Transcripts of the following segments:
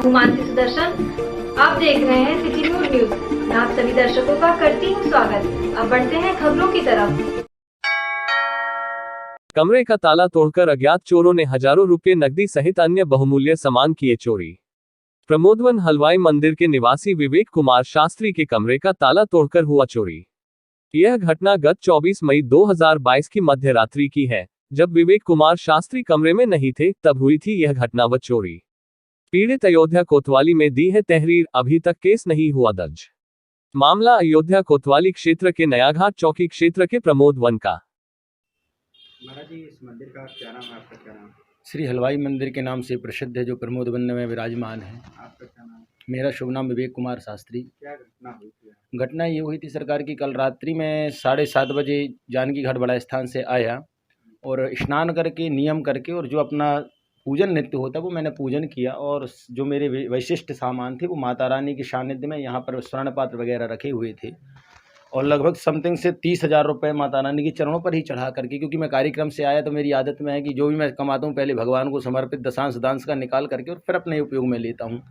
हूँ मानसी सुदर्शन। आप देख रहे हैं सिटी न्यूज। मैं आप सभी दर्शकों का करती हूँ स्वागत। अब बढ़ते हैं खबरों की तरफ। कमरे का ताला तोड़कर अज्ञात चोरों ने हजारों रुपए नकदी सहित अन्य बहुमूल्य सामान किए चोरी। प्रमोदवन हलवाई मंदिर के निवासी विवेक कुमार शास्त्री के कमरे का ताला तोड़कर हुआ चोरी। यह घटना गत 24 मई 2022 की मध्य रात्रि की है, जब विवेक कुमार शास्त्री कमरे में नहीं थे तब हुई थी यह घटना व चोरी। पीड़ित अयोध्या कोतवाली में दी है तहरीर, अभी तक केस नहीं हुआ दर्ज। मामला अयोध्या कोतवाली क्षेत्र के नयाघाट चौकी क्षेत्र के प्रमोदवन का। महाराज जी, इस मंदिर का क्या नाम है? आपका क्या नाम? श्री हलवाई मंदिर के नाम से प्रसिद्ध है, जो प्रमोदवन में विराजमान है। आपका क्या नाम? मेरा शुभ नाम विवेक कुमार शास्त्री। क्या घटना हुई थी? घटना ये हुई थी सरकार की, कल रात्रि में 7:30 बजे जानकी घाट बड़ा स्थान से आया और स्नान करके नियम करके और जो अपना पूजन नित्य होता है वो मैंने पूजन किया। और जो मेरे विशिष्ट सामान थे वो माता रानी के सानिध्य में यहाँ पर स्वर्ण पात्र वगैरह रखे हुए थे और लगभग समथिंग से 30,000 रुपये माता रानी के चरणों पर ही चढ़ा करके, क्योंकि मैं कार्यक्रम से आया तो मेरी आदत में है कि जो भी मैं कमाता हूँ पहले भगवान को समर्पित दशांश दांश का निकाल करके और फिर अपने उपयोग में लेता हूँ।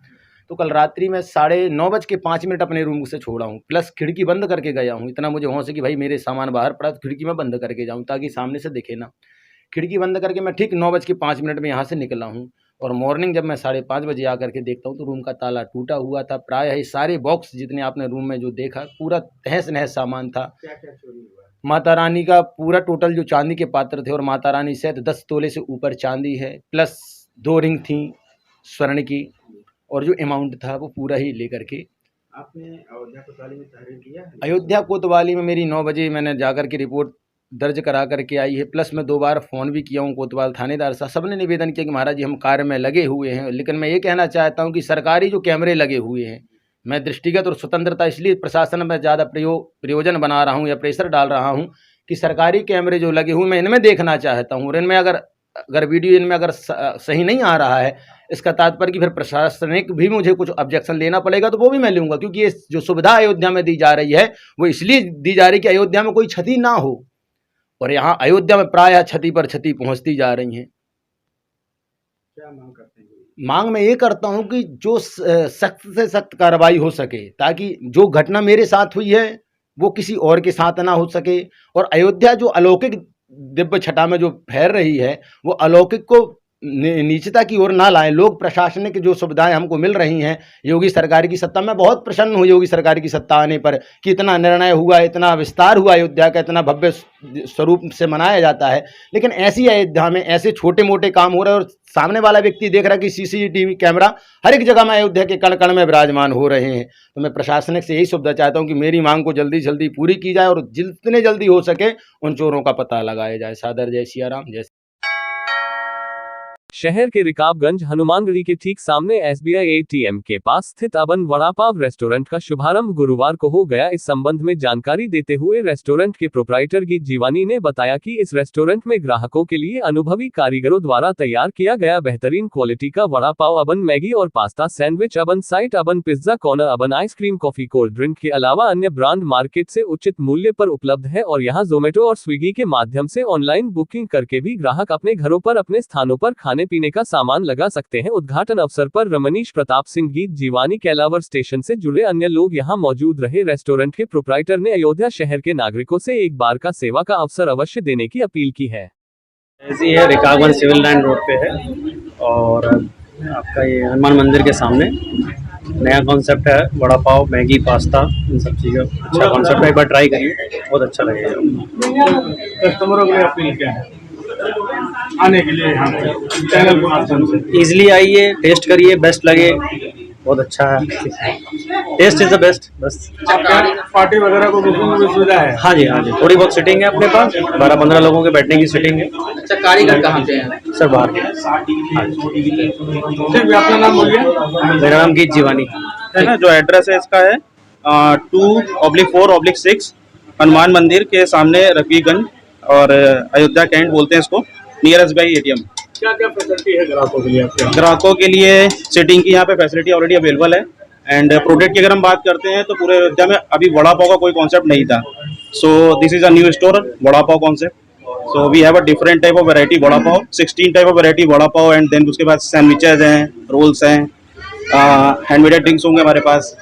तो कल रात्रि में 9:05 अपने रूम से छोड़ा हूँ, प्लस खिड़की बंद करके गया हूँ। इतना मुझे होश है कि भाई मेरे सामान बाहर पड़ा तो खिड़की में बंद करके जाऊँ ताकि सामने से दिखे ना। खिड़की बंद करके मैं ठीक 9:05 में यहाँ से निकला हूँ और मॉर्निंग जब मैं 5:30 बजे आकर के देखता हूँ तो रूम का ताला टूटा हुआ था। प्रायः ही सारे बॉक्स जितने आपने रूम में जो देखा पूरा तहस नहस सामान था। क्या क्या चोरी हुआ? माता रानी का पूरा टोटल जो चांदी के पात्र थे और माता रानी सहित 10 तोले से ऊपर चांदी है, प्लस 2 रिंग थी स्वर्ण की और जो अमाउंट था वो पूरा ही लेकर के। आपने अयोध्या कोतवाली में तहरीर किया है? अयोध्या कोतवाली में मेरी 9 बजे मैंने जाकर के रिपोर्ट दर्ज करा करके आई है, प्लस मैं 2 बार फ़ोन भी किया हूँ कोतवाल थानेदार साहब। सबने निवेदन किया कि महाराज जी हम कार्य में लगे हुए हैं। लेकिन मैं ये कहना चाहता हूँ कि सरकारी जो कैमरे लगे हुए हैं, मैं दृष्टिगत और स्वतंत्रता इसलिए प्रशासन में ज़्यादा प्रयोजन बना रहा हूँ या प्रेशर डाल रहा हूँ कि सरकारी कैमरे जो लगे हुए मैं इनमें देखना चाहता हूँ और इनमें अगर वीडियो इनमें अगर सही नहीं आ रहा है, इसका तात्पर्य कि फिर प्रशासनिक भी मुझे कुछ ऑब्जेक्शन लेना पड़ेगा तो वो भी मैं लूँगा, क्योंकि ये जो सुविधा अयोध्या में दी जा रही है वो इसलिए दी जा रही है कि अयोध्या में कोई क्षति ना हो और यहाँ अयोध्या में प्रायः क्षति पर क्षति पहुँचती जा रही हैं। क्या मांग करते हैं? मांग मैं ये करता हूँ कि जो सख्त से सख्त कार्रवाई हो सके ताकि जो घटना मेरे साथ हुई है वो किसी और के साथ ना हो सके और अयोध्या जो अलौकिक दिव्य छटा में जो फैल रही है वो अलौकिक को नीचता की ओर ना लाए। लोग प्रशासनिक जो सुविधाएं हमको मिल रही हैं योगी सरकार की सत्ता में, बहुत प्रसन्न हूँ योगी सरकार की सत्ता आने पर कि इतना निर्णय हुआ, इतना विस्तार हुआ अयोध्या का, इतना भव्य स्वरूप से मनाया जाता है। लेकिन ऐसी अयोध्या में ऐसे छोटे मोटे काम हो रहे हैं और सामने वाला व्यक्ति देख रहा है कि CCTV कैमरा हर एक जगह में अयोध्या के कण कण में विराजमान हो रहे हैं। तो मैं प्रशासनिक से यही सुविधा चाहता हूँ कि मेरी मांग को जल्दी जल्दी पूरी की जाए और जितने जल्दी हो सके उन चोरों का पता लगाया जाए। सादर जय सिया राम। जय शहर के रिकाबगंज हनुमानगढ़ी के ठीक सामने SBI ATM के पास स्थित अबन वड़ा पाव रेस्टोरेंट का शुभारंभ गुरुवार को हो गया। इस संबंध में जानकारी देते हुए रेस्टोरेंट के प्रोप्राइटर गीत जीवानी ने बताया कि इस रेस्टोरेंट में ग्राहकों के लिए अनुभवी कारीगरों द्वारा तैयार किया गया बेहतरीन क्वालिटी का वड़ा पाव, अबन मैगी और पास्ता सैंडविच, अबन साइट, Urban pizza corner, Urban ice cream, coffee, cold drink के अलावा अन्य ब्रांड मार्केट से उचित मूल्य पर उपलब्ध है और यहाँ जोमेटो और स्विगी के माध्यम से ऑनलाइन बुकिंग करके भी ग्राहक अपने घरों पर अपने स्थानों पर खाने पीने का सामान लगा सकते हैं। उद्घाटन अवसर पर रमनीश प्रताप सिंह गीत जीवानी, कैलावर स्टेशन से जुड़े अन्य लोग यहां मौजूद रहे। रेस्टोरेंट के प्रोप्राइटर ने अयोध्या शहर के नागरिकों से एक बार का सेवा का अवसर अवश्य देने की अपील की है। ऐसी है रिकाबगंज सिविल लाइन रोड पे है और आपका ये हनुमान मंदिर के सामने नया कॉन्सेप्ट है। वड़ा पाव, मैगी, पास्ता, इन सब चीज़ें अच्छा कॉन्सेप्ट है, एक बार ट्राई करिए, बहुत अच्छा लगेगा। कस्टमरों के लिए अपील क्या है आने के लिए यहाँ पे चैनल के माध्यम से? ईजिली आइए, टेस्ट करिए, बेस्ट लगे, बहुत अच्छा है, टेस्ट इज द बेस्ट। बस पार्टी वगैरह को बुकिंग की सुविधा है? हाँ जी, थोड़ी बहुत सीटिंग है अपने पास, 12-15 लोगों के बैठने की सीटिंग है। अच्छा, कारीगर कहाँ से हैं? सर बाहर के। अपना नाम बोलिए। मेरा नाम गीत जीवानी है ना। जो एड्रेस है इसका है 2/4/6 हनुमान मंदिर के सामने रफीगंज और अयोध्या कैंट बोलते हैं इसको, नियर SBI ATM। क्या क्या फैसिलिटी है ग्राहकों के लिए? ग्राहकों के लिए सीटिंग की यहाँ पे फैसिलिटी ऑलरेडी अवेलेबल है एंड प्रोडक्ट की अगर हम बात करते हैं तो पूरे अयोध्या में अभी वड़ा पाव का कोई कॉन्सेप्ट नहीं था। So this is a new store vada pav concept. So we have a different type of variety vada pav, 16 type of variety vada pav and then उसके बाद सैंडविचेज हैं, रोल्स हैं हैंडमेड ड्रिंक्स होंगे हमारे पास,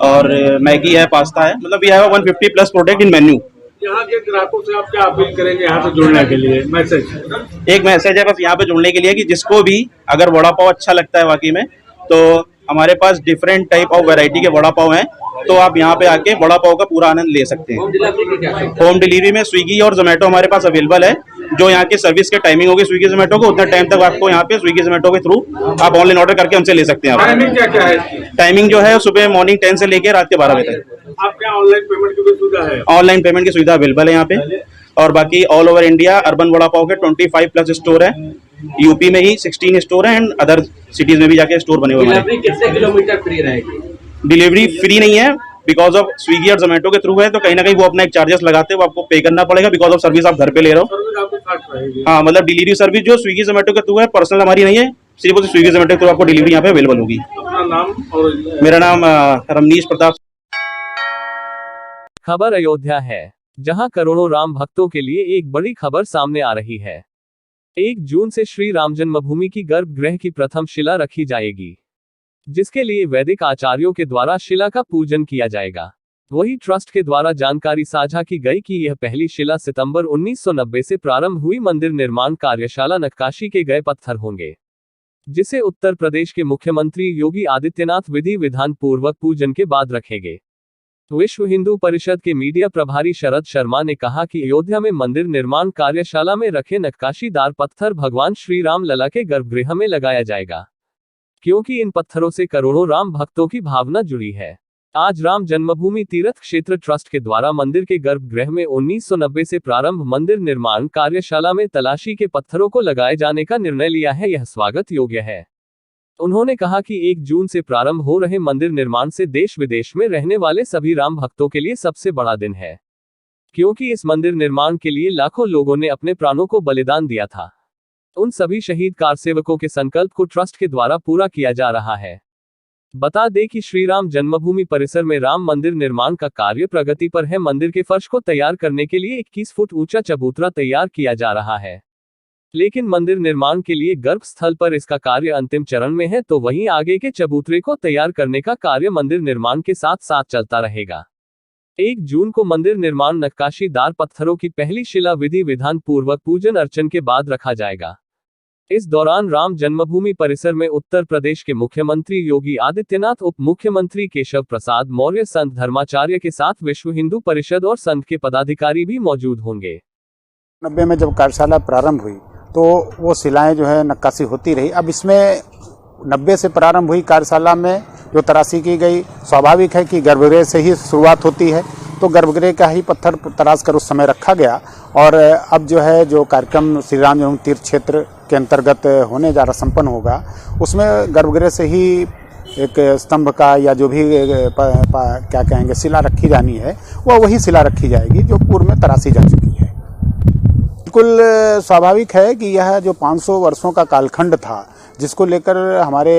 और मैगी है, पास्ता है, मतलब we have 150 plus product in menu. यहाँ के ग्राहकों से आप क्या अपील करेंगे यहाँ से जुड़ने के लिए? मैसेज एक मैसेज है बस यहाँ पे जुड़ने के लिए कि जिसको भी अगर वड़ा पाव अच्छा लगता है वाकई में, तो हमारे पास डिफरेंट टाइप ऑफ वैरायटी के वड़ा पाव हैं, तो आप यहाँ पे आके वड़ा पाव का पूरा आनंद ले सकते हैं। होम डिलीवरी में स्विगी और जोमेटो हमारे पास अवेलेबल है। जो यहाँ की सर्विस के टाइमिंग होगी स्विगी जोमेटो को, उतना टाइम तक आपको यहाँ पे स्विगी जोमेटो के थ्रू आप ऑनलाइन ऑर्डर करके हमसे ले सकते हैं। टाइमिंग क्या क्या है? टाइमिंग जो है सुबह मॉर्निंग 10 से लेकर रात के 12 बजे तक। आपके यहाँ ऑनलाइन पेमेंट की भी सुविधा है? ऑनलाइन पेमेंट की सुविधा अवेलेबल है यहाँ पे। और बाकी all over India Urban Vada Pav के 25 प्लस स्टोर है। यूपी में ही 16 स्टोर है एंड अदर सिटीज में भी जाके स्टोर बने हुए हैं। कितने किलोमीटर फ्री रहेगी? डिलीवरी फ्री नहीं है, बिकॉज ऑफ स्विगी और जोमेटो के थ्रू है, तो कहीं ना कहीं वो अपना एक चार्जेस लगाते हैं, वो आपको पे करना पड़ेगा बिकॉज ऑफ सर्विस आप घर पे ले रहे हो। सर्विस आपके साथ रहेगी? हाँ, मतलब डिलीवरी सर्विस जो स्विगी जोमेटो के थ्रू है, पर्सनल हमारी नहीं है, सिर्फ और स्विगी जोमेटो के थ्रू आपको डिलीवरी यहाँ पे अवेलेबल होगी। अपना नाम और मेरा नाम रमनीश प्रताप। खबर अयोध्या है, जहां करोड़ों राम भक्तों के लिए एक बड़ी खबर सामने आ रही है। 1 जून से श्री राम जन्मभूमि की गर्भगृह की प्रथम शिला रखी जाएगी, जिसके लिए वैदिक आचार्यों के द्वारा शिला का पूजन किया जाएगा। वही ट्रस्ट के द्वारा जानकारी साझा की गई कि यह पहली शिला सितंबर 1990 से प्रारंभ हुई मंदिर निर्माण कार्यशाला नक्काशी के गए पत्थर होंगे, जिसे उत्तर प्रदेश के मुख्यमंत्री योगी आदित्यनाथ विधि विधान पूर्वक पूजन के बाद रखेंगे। विश्व हिंदू परिषद के मीडिया प्रभारी शरद शर्मा ने कहा कि अयोध्या में मंदिर निर्माण कार्यशाला में रखे नक्काशीदार पत्थर भगवान श्री राम लला के गर्भगृह में लगाया जाएगा, क्योंकि इन पत्थरों से करोड़ों राम भक्तों की भावना जुड़ी है। आज राम जन्मभूमि तीर्थ क्षेत्र ट्रस्ट के द्वारा मंदिर के गर्भगृह में 1990 से प्रारंभ मंदिर निर्माण कार्यशाला में तलाशी के पत्थरों को लगाए जाने का निर्णय लिया है। यह स्वागत योग्य है। उन्होंने कहा कि 1 जून से प्रारंभ हो रहे मंदिर निर्माण से देश विदेश में रहने वाले सभी राम भक्तों के लिए सबसे बड़ा दिन है, क्योंकि इस मंदिर निर्माण के लिए लाखों लोगों ने अपने प्राणों को बलिदान दिया था। उन सभी शहीद कारसेवकों के संकल्प को ट्रस्ट के द्वारा पूरा किया जा रहा है। बता दें कि श्री राम जन्मभूमि परिसर में राम मंदिर निर्माण का कार्य प्रगति पर है। मंदिर के फर्श को तैयार करने के लिए 21 फुट ऊंचा चबूतरा तैयार किया जा रहा है, लेकिन मंदिर निर्माण के लिए गर्भ स्थल पर इसका कार्य अंतिम चरण में है, तो वहीं आगे के चबूतरे को तैयार करने का कार्य मंदिर निर्माण के साथ साथ चलता रहेगा। 1 जून को मंदिर निर्माण नक्काशीदार पत्थरों की पहली शिला विधि विधान पूर्वक पूजन अर्चन के बाद रखा जाएगा। इस दौरान राम जन्मभूमि परिसर में उत्तर प्रदेश के मुख्यमंत्री योगी आदित्यनाथ, उप मुख्यमंत्री केशव प्रसाद मौर्य, संत धर्माचार्य के साथ विश्व हिंदू परिषद और संघ के पदाधिकारी भी मौजूद होंगे। 90 में जब कार्यशाला प्रारंभ हुई तो वो शिलाएं जो है नक्काशी होती रही। अब इसमें 90 से प्रारंभ हुई कार्यशाला में जो तराशी की गई, स्वाभाविक है कि गर्भगृह से ही शुरुआत होती है, तो गर्भगृह का ही पत्थर तराश कर उस समय रखा गया। और अब जो है जो कार्यक्रम श्री राम जन्मभूमि तीर्थ क्षेत्र के अंतर्गत होने जा रहा संपन्न होगा, उसमें गर्भगृह से ही एक स्तंभ का या जो भी क्या कहेंगे शिला रखी जानी है, वही शिला रखी जाएगी जो पूर्व में तराशी जा चुकी है। बिल्कुल स्वाभाविक है कि यह जो 500 वर्षों का कालखंड था, जिसको लेकर हमारे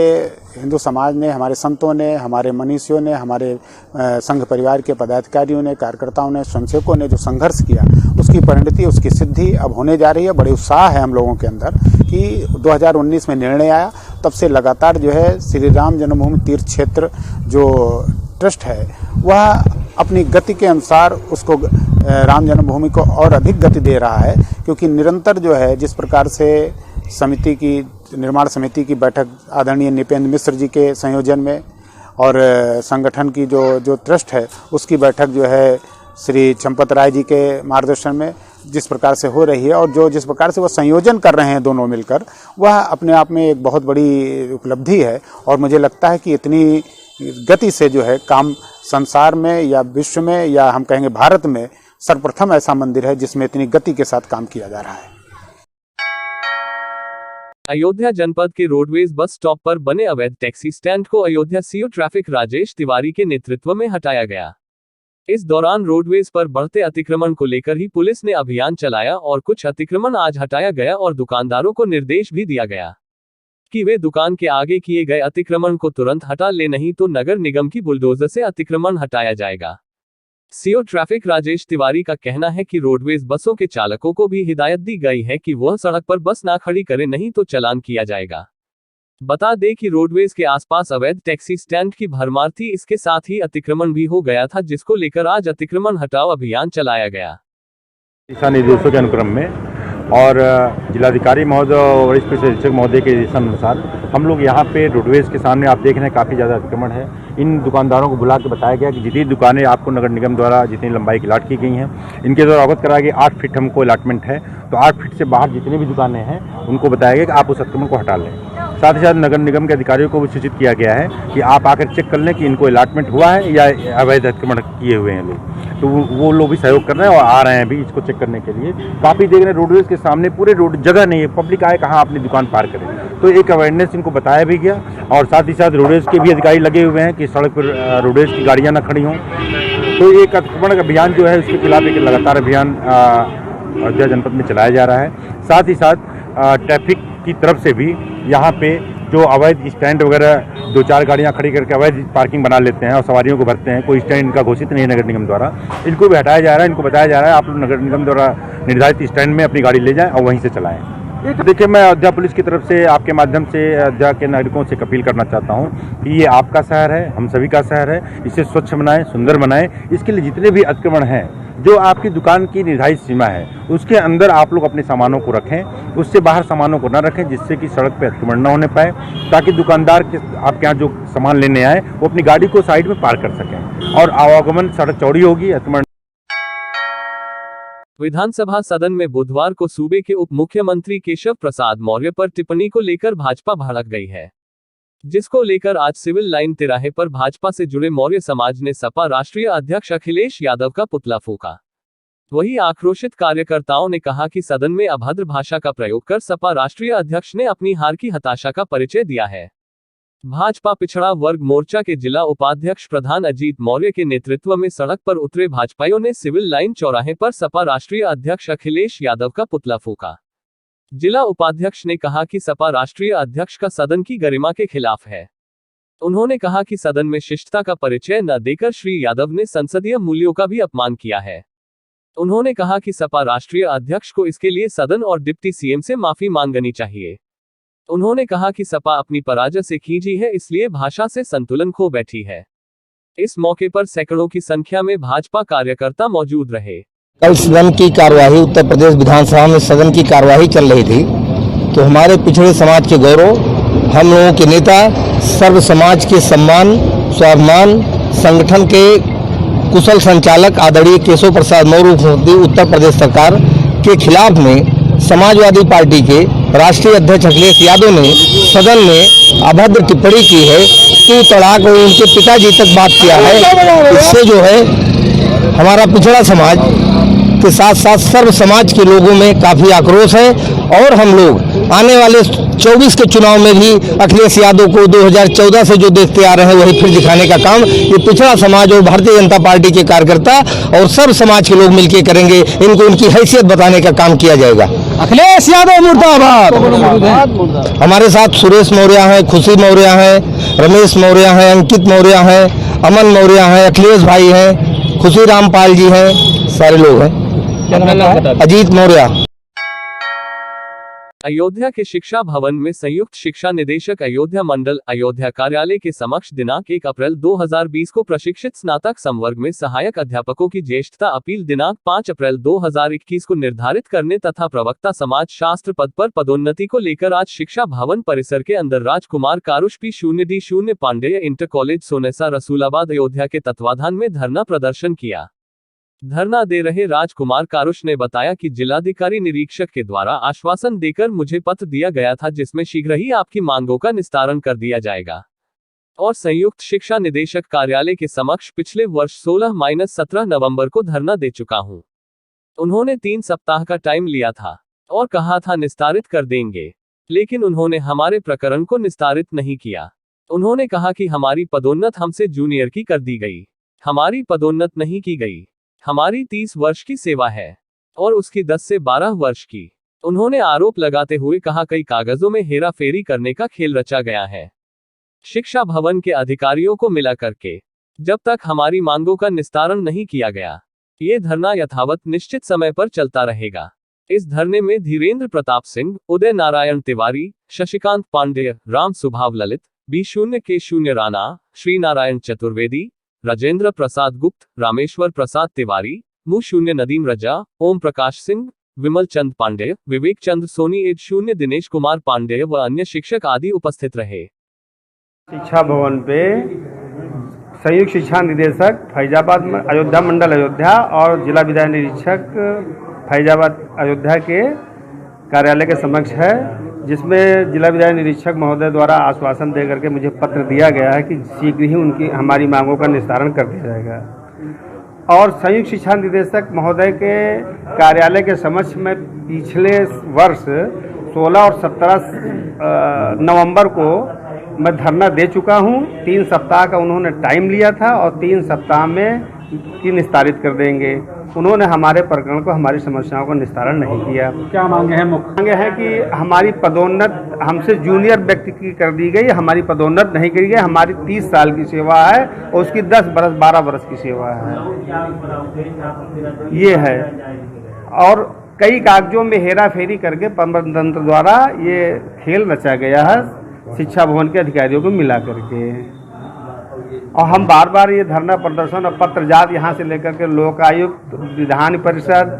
हिंदू समाज ने, हमारे संतों ने, हमारे मनीषियों ने, हमारे संघ परिवार के पदाधिकारियों ने, कार्यकर्ताओं ने, स्वयंसेवकों ने जो संघर्ष किया, उसकी परिणति, उसकी सिद्धि अब होने जा रही है। बड़े उत्साह है हम लोगों के अंदर कि 2019 में निर्णय आया, तब से लगातार जो है श्री राम जन्मभूमि तीर्थ क्षेत्र जो ट्रस्ट है वह अपनी गति के अनुसार उसको राम जन्मभूमि को और अधिक गति दे रहा है, क्योंकि निरंतर जो है जिस प्रकार से समिति की निर्माण समिति की बैठक आदरणीय नृपेंद्र मिश्र जी के संयोजन में और संगठन की जो ट्रस्ट है उसकी बैठक जो है श्री चंपत राय जी के मार्गदर्शन में जिस प्रकार से हो रही है, और जिस प्रकार से वह संयोजन कर रहे हैं दोनों मिलकर, वह अपने आप में एक बहुत बड़ी उपलब्धि है। और मुझे लगता है कि इतनी गति से जो है काम संसार में या विश्व में या हम कहेंगे भारत में सर्वप्रथम ऐसा मंदिर है जिसमें इतनी गति के साथ काम किया जा रहा है। अयोध्या जनपद के रोडवेज बस स्टॉप पर बने अवैध टैक्सी स्टैंड को अयोध्या सीओ ट्रैफिक राजेश तिवारी के नेतृत्व में हटाया गया। इस दौरान रोडवेज पर बढ़ते अतिक्रमण को लेकर ही पुलिस ने अभियान चलाया और कुछ अतिक्रमण आज हटाया गया और दुकानदारों को निर्देश भी दिया गया कि वे दुकान के आगे किए गए अतिक्रमण को तुरंत हटा ले, नहीं तो नगर निगम की बुलडोजर से अतिक्रमण हटाया जाएगा। सीओ ट्रैफिक राजेश तिवारी का कहना है कि रोडवेज बसों के चालकों को भी हिदायत दी गई है कि वह सड़क पर बस ना खड़ी करें, नहीं तो चालान किया जाएगा। बता दें कि रोडवेज के आसपास अवैध टैक्सी स्टैंड की भरमार थी। इसके साथ ही अतिक्रमण भी हो गया था, जिसको लेकर आज अतिक्रमण हटाओ अभियान चलाया गया। दिशा निर्देशों के अनुक्रम में और जिलाधिकारी महोदय और वरिष्ठ पुलिस अधीक्षक महोदय के दिशानुसार हम लोग यहाँ पे रोडवेज के सामने आप देख रहे हैं काफ़ी ज़्यादा अतिक्रमण है। इन दुकानदारों को बुला के बताया गया कि जितनी दुकानें आपको नगर निगम द्वारा जितनी लंबाई की अलाट की गई हैं, इनके द्वारा अवगत कराया गया 8 फीट हमको अलाटमेंट है, तो 8 फीट से बाहर जितनी भी दुकानें हैं उनको बताया गया कि आप उस अतिक्रमण को हटा लें। साथ ही साथ नगर निगम के अधिकारियों को भी सूचित किया गया है कि आप आकर चेक कर लें कि इनको अलाटमेंट हुआ है या अवैध अतिक्रमण किए हुए हैं लोग, तो वो लोग भी सहयोग कर रहे हैं और आ रहे हैं भी इसको चेक करने के लिए। काफ़ी देख रहे हैं रोडवेज के सामने पूरे रोड जगह नहीं है, पब्लिक आए कहाँ अपनी दुकान पार करे, तो एक अवेयरनेस इनको बताया भी गया। और साथ ही साथ रोडवेज के भी अधिकारी लगे हुए हैं कि सड़क पर रोडवेज की गाड़ियाँ न खड़ी हों। तो एक अतिक्रमण का अभियान जो है उसके खिलाफ एक लगातार अभियान अयोध्या जनपद में चलाया जा रहा है। साथ ही साथ ट्रैफिक की तरफ से भी यहाँ पे जो अवैध स्टैंड वगैरह 2-4 गाड़ियाँ खड़ी करके अवैध पार्किंग बना लेते हैं और सवारियों को भरते हैं, कोई स्टैंड इनका घोषित नहीं है नगर निगम द्वारा, इनको भी हटाया जा रहा है। इनको बताया जा रहा है आप लोग नगर निगम द्वारा निर्धारित स्टैंड में अपनी गाड़ी ले जाएं और वहीं से चलाएं। देखिए, मैं अयोध्या पुलिस की तरफ से आपके माध्यम से अयोध्या के नागरिकों से अपील करना चाहता हूं कि ये आपका शहर है, हम सभी का शहर है, इसे स्वच्छ बनाएं, सुंदर बनाएं। इसके लिए जितने भी अतिक्रमण हैं, जो आपकी दुकान की निर्धारित सीमा है उसके अंदर आप लोग अपने सामानों को रखें, उससे बाहर सामानों को न रखें, जिससे कि सड़क पर अतिक्रमण न होने पाए, ताकि दुकानदार के आपके यहाँ जो सामान लेने आए वो अपनी गाड़ी को साइड में पार कर सकें और आवागमन सड़क चौड़ी होगी। अतिक्रमण विधानसभा सदन में बुधवार को सूबे के उप मुख्यमंत्री केशव प्रसाद मौर्य पर टिप्पणी को लेकर भाजपा भड़क गई है, जिसको लेकर आज सिविल लाइन तिराहे पर भाजपा से जुड़े मौर्य समाज ने सपा राष्ट्रीय अध्यक्ष अखिलेश यादव का पुतला फूंका। वहीं आक्रोशित कार्यकर्ताओं ने कहा कि सदन में अभद्र भाषा का प्रयोग कर सपा राष्ट्रीय अध्यक्ष ने अपनी हार की हताशा का परिचय दिया है। भाजपा पिछड़ा वर्ग मोर्चा के जिला उपाध्यक्ष प्रधान अजीत मौर्य के नेतृत्व में सड़क पर उतरे भाजपाइयों ने सिविल लाइन चौराहे पर सपा राष्ट्रीय अध्यक्ष अखिलेश यादव का पुतला फूंका। जिला उपाध्यक्ष ने कहा कि सपा राष्ट्रीय अध्यक्ष का सदन की गरिमा के खिलाफ है। उन्होंने कहा कि सदन में शिष्टता का परिचय न देकर श्री यादव ने संसदीय मूल्यों का भी अपमान किया है। उन्होंने कहा कि सपा राष्ट्रीय अध्यक्ष को इसके लिए सदन और डिप्टी सीएम से माफी मांगनी चाहिए। उन्होंने कहा कि सपा अपनी पराजय से खींची है, इसलिए भाषा से संतुलन खो बैठी है। इस मौके पर सैकड़ों की संख्या में भाजपा कार्यकर्ता मौजूद रहे। कल सदन की कार्यवाही उत्तर प्रदेश विधानसभा में सदन की कार्यवाही चल रही थी, तो हमारे पिछड़े समाज के गौरव, हम लोगों के नेता, सर्व समाज के सम्मान, स्वाभिमान संगठन के कुशल संचालक आदरणीय केशव प्रसाद मौर्य उत्तर प्रदेश सरकार के खिलाफ में समाजवादी पार्टी के राष्ट्रीय अध्यक्ष अखिलेश यादव ने सदन में अभद्र टिप्पणी की है, तू तड़ाक और उनके पिताजी तक बात किया है। इससे जो है हमारा पिछड़ा समाज के साथ साथ सर्व समाज के लोगों में काफ़ी आक्रोश है और हम लोग आने वाले 24 के चुनाव में भी अखिलेश यादव को 2014 से जो देखते आ रहे हैं वही फिर दिखाने का काम ये पिछड़ा समाज और भारतीय जनता पार्टी के कार्यकर्ता और सर्व समाज के लोग मिलकर करेंगे। इनको उनकी हैसियत बताने का काम किया जाएगा। अखिलेश यादव मुर्दाबाद। हमारे साथ सुरेश मौर्य हैं, खुशी मौर्य हैं, रमेश मौर्य हैं, अंकित मौर्य हैं, अमन मौर्य हैं, अखिलेश भाई हैं, खुशी रामपाल जी हैं, सारे लोग हैं। अजीत मौर्य। अयोध्या के शिक्षा भवन में संयुक्त शिक्षा निदेशक अयोध्या मंडल अयोध्या कार्यालय के समक्ष दिनांक 1 अप्रैल 2020 को प्रशिक्षित स्नातक संवर्ग में सहायक अध्यापकों की ज्येष्ठता अपील दिनांक 5 अप्रैल 2021 को निर्धारित करने तथा प्रवक्ता समाज शास्त्र पद पर पदोन्नति को लेकर आज शिक्षा भवन परिसर के अंदर राजकुमार कारुष P0D0 पांडेय इंटर कॉलेज सोनेसा रसूलाबाद अयोध्या के तत्वाधान में धरना प्रदर्शन किया। धरना दे रहे राजकुमार कारुष ने बताया कि जिलाधिकारी निरीक्षक के द्वारा आश्वासन देकर मुझे पत्र दिया गया था, जिसमें शीघ्र ही आपकी मांगों का निस्तारण कर दिया जाएगा और संयुक्त शिक्षा निदेशक कार्यालय के समक्ष पिछले वर्ष 16-17 नवंबर को धरना दे चुका हूं। उन्होंने 3 सप्ताह का टाइम लिया था और कहा था निस्तारित कर देंगे, लेकिन उन्होंने हमारे प्रकरण को निस्तारित नहीं किया। उन्होंने कहा कि हमारी पदोन्नत हमसे जूनियर की कर दी गई, हमारी पदोन्नत नहीं की गई। हमारी 30 वर्ष की सेवा है और उसकी 10 से 12 वर्ष की। उन्होंने आरोप लगाते हुए कहा कई कागजों में हेरा फेरी करने का खेल रचा गया है शिक्षा भवन के अधिकारियों को मिला करके। जब तक हमारी मांगों का निस्तारण नहीं किया गया, ये धरना यथावत निश्चित समय पर चलता रहेगा। इस धरने में धीरेन्द्र प्रताप सिंह, उदय नारायण तिवारी, शशिकांत पांडेय, राम सुभाव ललित, B0K0 राणा, श्री नारायण चतुर्वेदी, राजेंद्र प्रसाद गुप्त, रामेश्वर प्रसाद तिवारी, मु0 नदीम रजा, ओम प्रकाश सिंह, विमल चंद पांडेय, विवेक चंद्र सोनी, 0 दिनेश कुमार पांडेय व अन्य शिक्षक आदि उपस्थित रहे। शिक्षा भवन पे संयुक्त शिक्षा निदेशक फैजाबाद अयोध्या मंडल अयोध्या और जिला विधायी निरीक्षक फैजाबाद अयोध्या के कार्यालय के समक्ष है, जिसमें जिला विधायी निरीक्षक महोदय द्वारा आश्वासन देकर के मुझे पत्र दिया गया है कि शीघ्र ही उनकी हमारी मांगों का निस्तारण कर दिया जाएगा। और संयुक्त शिक्षा निदेशक महोदय के कार्यालय के समक्ष में पिछले वर्ष 16 और 17 नवंबर को मैं धरना दे चुका हूं। 3 सप्ताह का उन्होंने टाइम लिया था और 3 सप्ताह में की निस्तारित कर देंगे। उन्होंने हमारे प्रकरण को, हमारी समस्याओं का निस्तारण नहीं किया। क्या मांगे हैं? मुख्य मांगे हैं कि हमारी पदोन्नत हमसे जूनियर व्यक्ति की कर दी गई, हमारी पदोन्नत नहीं करी गई। हमारी 30 साल की सेवा है और उसकी 10 बरस 12 बरस की सेवा है, ये है। और कई कागजों में हेरा फेरी करके प्रबंधन तंत्र द्वारा ये खेल रचा गया है शिक्षा भवन के अधिकारियों को मिला करके। और हम बार बार ये धरना प्रदर्शन और पत्र जात यहाँ से लेकर के लोकायुक्त, विधान परिषद,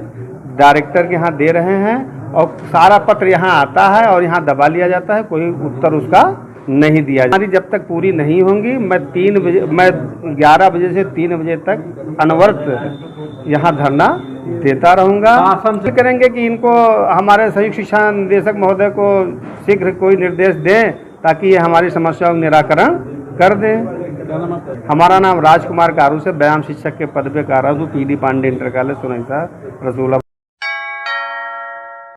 डायरेक्टर के यहाँ दे रहे हैं और सारा पत्र यहाँ आता है और यहाँ दबा लिया जाता है, कोई उत्तर उसका नहीं दिया। हमारी जब तक पूरी नहीं होंगी मैं 11 बजे से 3 बजे तक अनवरत यहाँ धरना देता रहूँगा। आशा करेंगे कि इनको हमारे संयुक्त शिक्षा निदेशक महोदय को शीघ्र कोई निर्देश दें ताकि ये हमारी समस्याओं का निराकरण कर दें। हमारा नाम राजकुमार कारू से व्यायाम शिक्षक के पद पे कार्यरत हूँ, PD पांडे इंटर कॉलेज सुनैसा रसूला।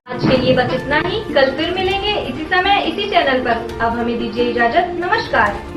आज के लिए बस इतना ही। कल फिर मिलेंगे इसी समय इसी चैनल पर। अब हमें दीजिए इजाजत। नमस्कार।